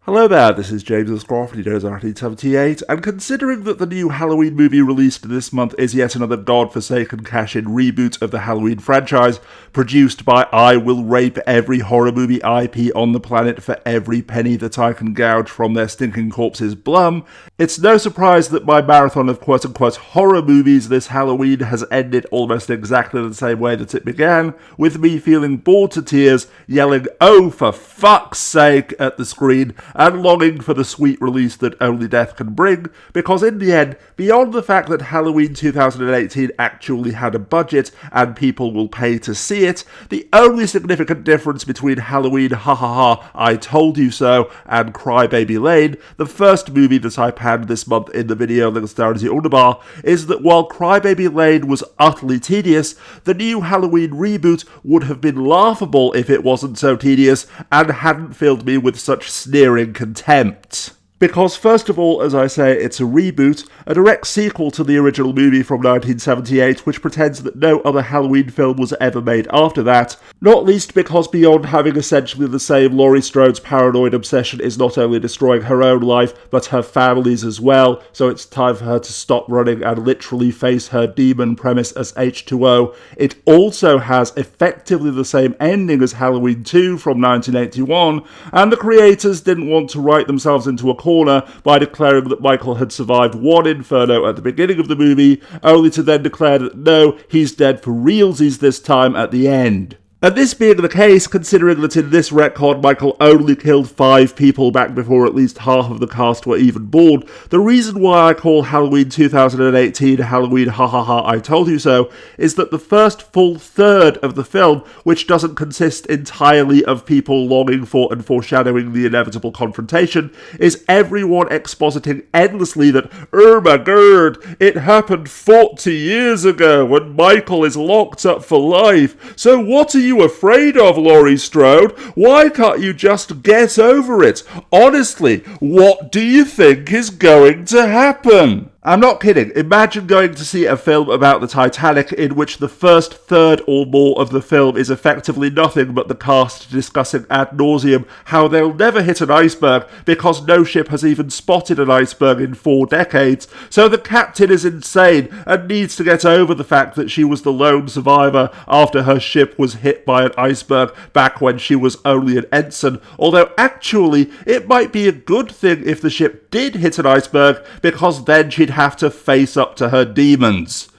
Hello there, this is James of Snorefest, 1978, and considering that the new Halloween movie released this month is yet another godforsaken cash-in reboot of the Halloween franchise, produced by I will rape every horror movie IP on the planet for every penny that I can gouge from their stinking corpses Blum, it's no surprise that my marathon of quote-unquote horror movies this Halloween has ended almost exactly the same way that it began, with me feeling bored to tears, yelling "Oh for fuck's sake" at the screen, and longing for the sweet release that only death can bring, because in the end, beyond the fact that Halloween 2018 actually had a budget and people will pay to see it, the only significant difference between Halloween Ha Ha Ha I Told You So and Crybaby Lane, the first movie that I panned this month in the video links down in the underbar, is that while Crybaby Lane was utterly tedious, the new Halloween reboot would have been laughable if it wasn't so tedious and hadn't filled me with such sneering contempt. Because first of all, as I say, it's a reboot, a direct sequel to the original movie from 1978, which pretends that no other Halloween film was ever made after that, not least because beyond having essentially the same, Laurie Strode's paranoid obsession is not only destroying her own life, but her family's as well, so it's time for her to stop running and literally face her demon premise as H2O. It also has effectively the same ending as Halloween 2 from 1981, and the creators didn't want to write themselves into a corner by declaring that Michael had survived one inferno at the beginning of the movie, only to then declare that no, he's dead for realsies this time at the end. And this being the case, considering that in this retcon Michael only killed 5 people back before at least half of the cast were even born, the reason why I call Halloween 2018 Halloween Ha Ha Ha I Told You So is that the first full third of the film, which doesn't consist entirely of people longing for and foreshadowing the inevitable confrontation, is everyone expositing endlessly that, "Oh my god, it happened 40 years ago and Michael is locked up for life, so what are you afraid of, Laurie Strode? Why can't you just get over it? Honestly, what do you think is going to happen?" I'm not kidding. Imagine going to see a film about the Titanic in which the first third or more of the film is effectively nothing but the cast discussing ad nauseum how they'll never hit an iceberg because no ship has even spotted an iceberg in 4 decades, so the captain is insane and needs to get over the fact that she was the lone survivor after her ship was hit by an iceberg back when she was only an ensign, although actually it might be a good thing if the ship did hit an iceberg because then she'd have to face up to her demons.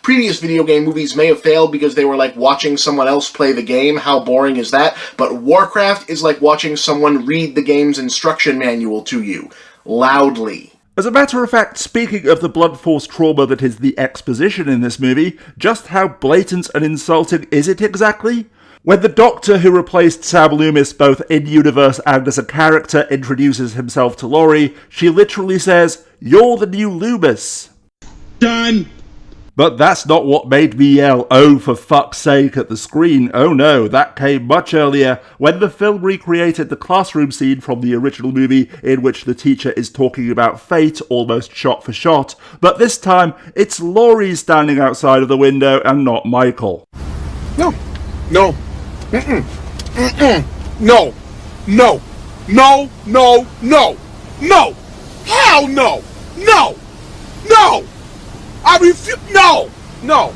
Previous video game movies may have failed because they were like watching someone else play the game. How boring is that? But Warcraft is like watching someone read the game's instruction manual to you, loudly. As a matter of fact, speaking of the blunt force trauma that is the exposition in this movie, just how blatant and insulting is it exactly? When the Doctor who replaced Sam Loomis both in-universe and as a character introduces himself to Laurie, she literally says, "You're the new Loomis." Done! But that's not what made me yell, "Oh for fuck's sake" at the screen. Oh no, that came much earlier, when the film recreated the classroom scene from the original movie in which the teacher is talking about fate almost shot for shot, but this time it's Laurie standing outside of the window and not Michael. No. No. Mm-mm. Mm-mm. No. No. No. No. No. No. Hell no. No. No. I refuse. No. No.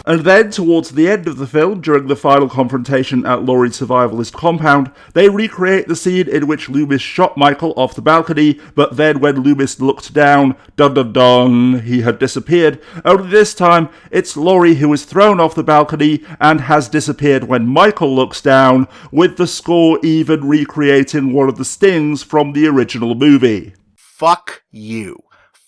And then, towards the end of the film, during the final confrontation at Laurie's survivalist compound, they recreate the scene in which Loomis shot Michael off the balcony, but then when Loomis looked down, dun dun dun, he had disappeared. Only this time, it's Laurie who is thrown off the balcony and has disappeared when Michael looks down, with the score even recreating one of the stings from the original movie. Fuck you.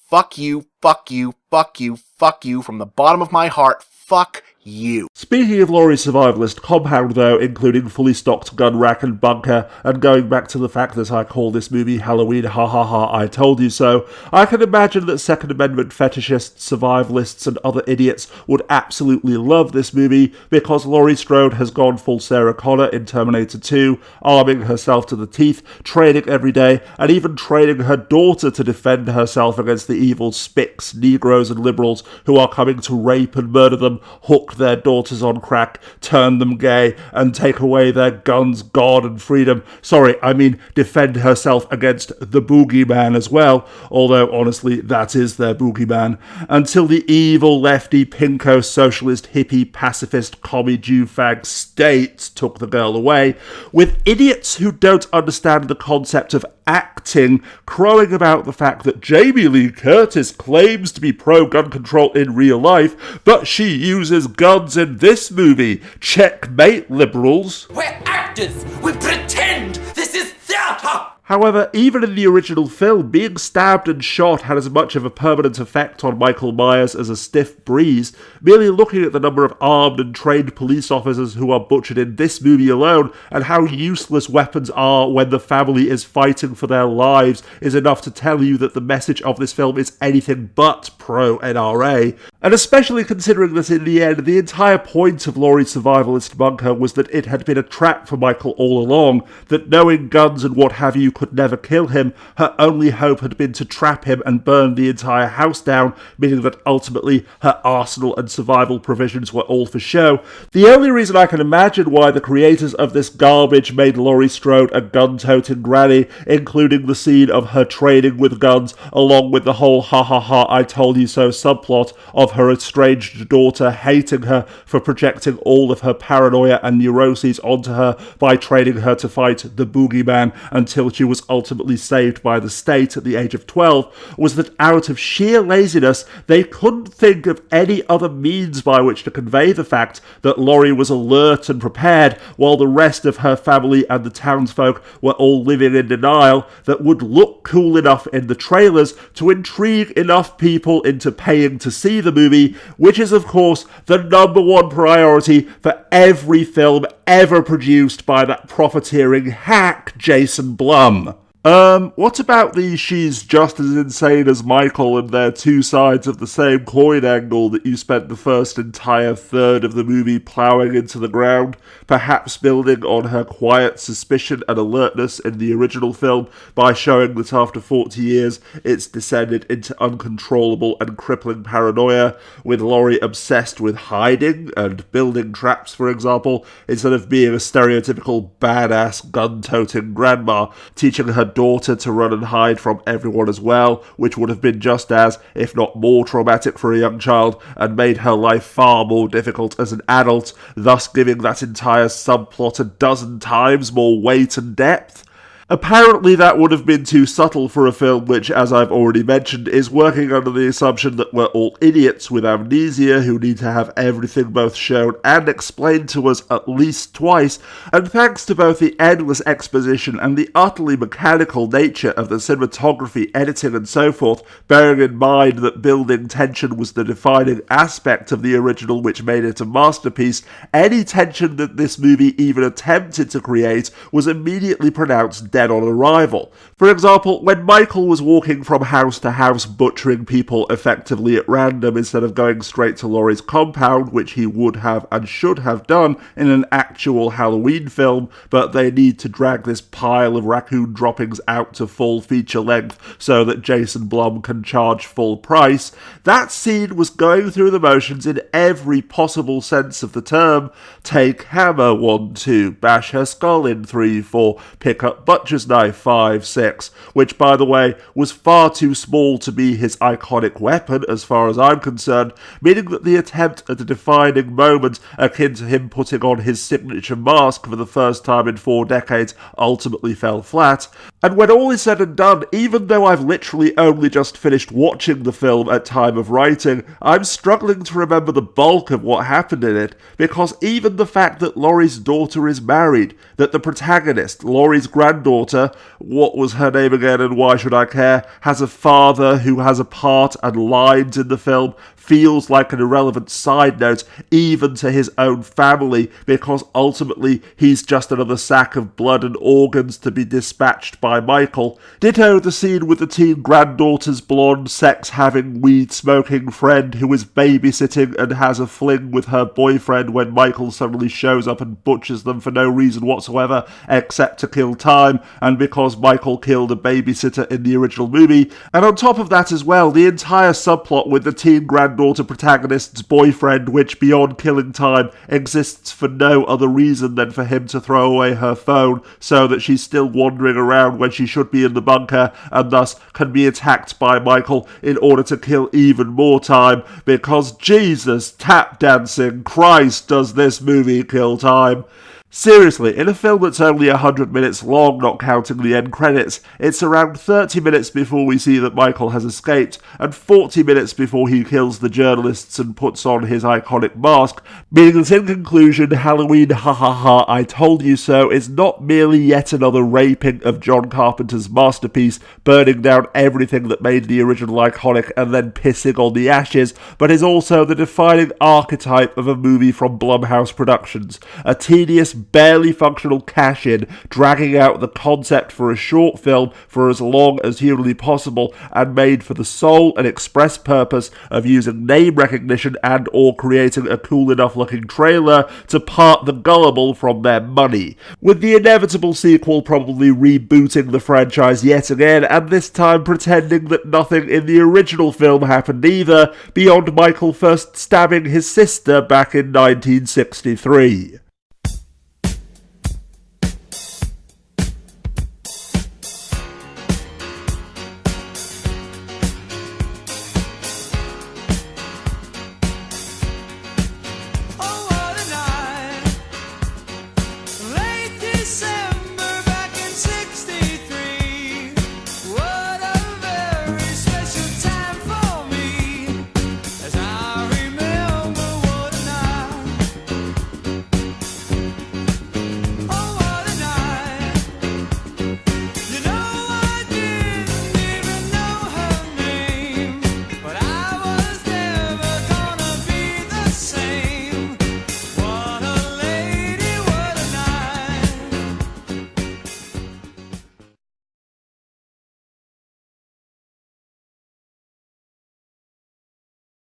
Fuck you, fuck you, fuck you, fuck you, from the bottom of my heart, fuck you. Speaking of Laurie's survivalist compound though, including fully stocked gun rack and bunker, and going back to the fact that I call this movie Halloween Ha Ha Ha I Told You So, I can imagine that Second Amendment fetishists, survivalists and other idiots would absolutely love this movie because Laurie Strode has gone full Sarah Connor in Terminator 2, arming herself to the teeth, training every day, and even training her daughter to defend herself against the evil spics, Negroes and liberals who are coming to rape and murder them, hook their daughters on crack, turn them gay, and take away their guns, God, and freedom. Sorry, I mean defend herself against the boogeyman as well, although honestly that is their boogeyman, until the evil lefty pinko socialist hippie pacifist commie Jew fag state took the girl away, with idiots who don't understand the concept of acting crowing about the fact that Jamie Lee Curtis claims to be pro-gun control in real life, but she uses guns in this movie. Checkmate, liberals. We're actors! We pretend! This is theatre! However, even in the original film, being stabbed and shot had as much of a permanent effect on Michael Myers as a stiff breeze. Merely looking at the number of armed and trained police officers who are butchered in this movie alone, and how useless weapons are when the family is fighting for their lives, is enough to tell you that the message of this film is anything but pro-NRA. And especially considering that in the end, the entire point of Laurie's survivalist bunker was that it had been a trap for Michael all along, that knowing guns and what have you could never kill him, her only hope had been to trap him and burn the entire house down, meaning that ultimately her arsenal and survival provisions were all for show. The only reason I can imagine why the creators of this garbage made Laurie Strode a gun-toting granny, including the scene of her training with guns, along with the whole ha ha ha I told you so subplot of her estranged daughter hating her for projecting all of her paranoia and neuroses onto her by training her to fight the boogeyman until she was ultimately saved by the state at the age of 12, was that out of sheer laziness they couldn't think of any other means by which to convey the fact that Laurie was alert and prepared while the rest of her family and the townsfolk were all living in denial that would look cool enough in the trailers to intrigue enough people into paying to see the movie, which is of course the number one priority for every film ever produced by that profiteering hack Jason Blum. What about the she's just as insane as Michael and they're two sides of the same coin angle that you spent the first entire third of the movie ploughing into the ground, perhaps building on her quiet suspicion and alertness in the original film by showing that after 40 years it's descended into uncontrollable and crippling paranoia, with Laurie obsessed with hiding and building traps, for example, instead of being a stereotypical badass gun-toting grandma, teaching her daughter to run and hide from everyone as well, which would have been just as, if not more traumatic for a young child, and made her life far more difficult as an adult, thus giving that entire subplot a dozen times more weight and depth. Apparently that would have been too subtle for a film which, as I've already mentioned, is working under the assumption that we're all idiots with amnesia who need to have everything both shown and explained to us at least twice, and thanks to both the endless exposition and the utterly mechanical nature of the cinematography, editing and so forth, bearing in mind that building tension was the defining aspect of the original which made it a masterpiece, any tension that this movie even attempted to create was immediately pronounced dead on arrival. For example, when Michael was walking from house to house butchering people effectively at random instead of going straight to Laurie's compound, which he would have and should have done in an actual Halloween film, but they need to drag this pile of raccoon droppings out to full feature length so that Jason Blum can charge full price, that scene was going through the motions in every possible sense of the term. Take hammer 1, 2, bash her skull in 3, 4, pick up butcher's knife 5, 6, which by the way was far too small to be his iconic weapon as far as I'm concerned, meaning that the attempt at a defining moment akin to him putting on his signature mask for the first time in 4 decades ultimately fell flat. And when all is said and done, even though I've literally only just finished watching the film at time of writing, I'm struggling to remember the bulk of what happened in it, because even the fact that Laurie's daughter is married, that the protagonist, Laurie's granddaughter, what was her name again and why should I care, has a father who has a part and lines in the film, feels like an irrelevant side note even to his own family, because ultimately he's just another sack of blood and organs to be dispatched by Michael. Ditto the scene with the teen granddaughter's blonde, sex-having, weed-smoking friend who is babysitting and has a fling with her boyfriend when Michael suddenly shows up and butchers them for no reason whatsoever except to kill time, and because Michael killed a babysitter in the original movie. And on top of that as well, the entire subplot with the teen granddaughter granddaughter protagonist's boyfriend, which, beyond killing time, exists for no other reason than for him to throw away her phone so that she's still wandering around when she should be in the bunker, and thus can be attacked by Michael in order to kill even more time, because Jesus, tap dancing, Christ, does this movie kill time. Seriously, in a film that's only 100 minutes long, not counting the end credits, it's around 30 minutes before we see that Michael has escaped, and 40 minutes before he kills the journalists and puts on his iconic mask, meaning that in conclusion, Halloween Ha Ha Ha I Told You So is not merely yet another raping of John Carpenter's masterpiece, burning down everything that made the original iconic and then pissing on the ashes, but is also the defining archetype of a movie from Blumhouse Productions, a tedious, barely functional cash-in, dragging out the concept for a short film for as long as humanly possible, and made for the sole and express purpose of using name recognition and or creating a cool enough looking trailer to part the gullible from their money, with the inevitable sequel probably rebooting the franchise yet again, and this time pretending that nothing in the original film happened either, beyond Michael first stabbing his sister back in 1963.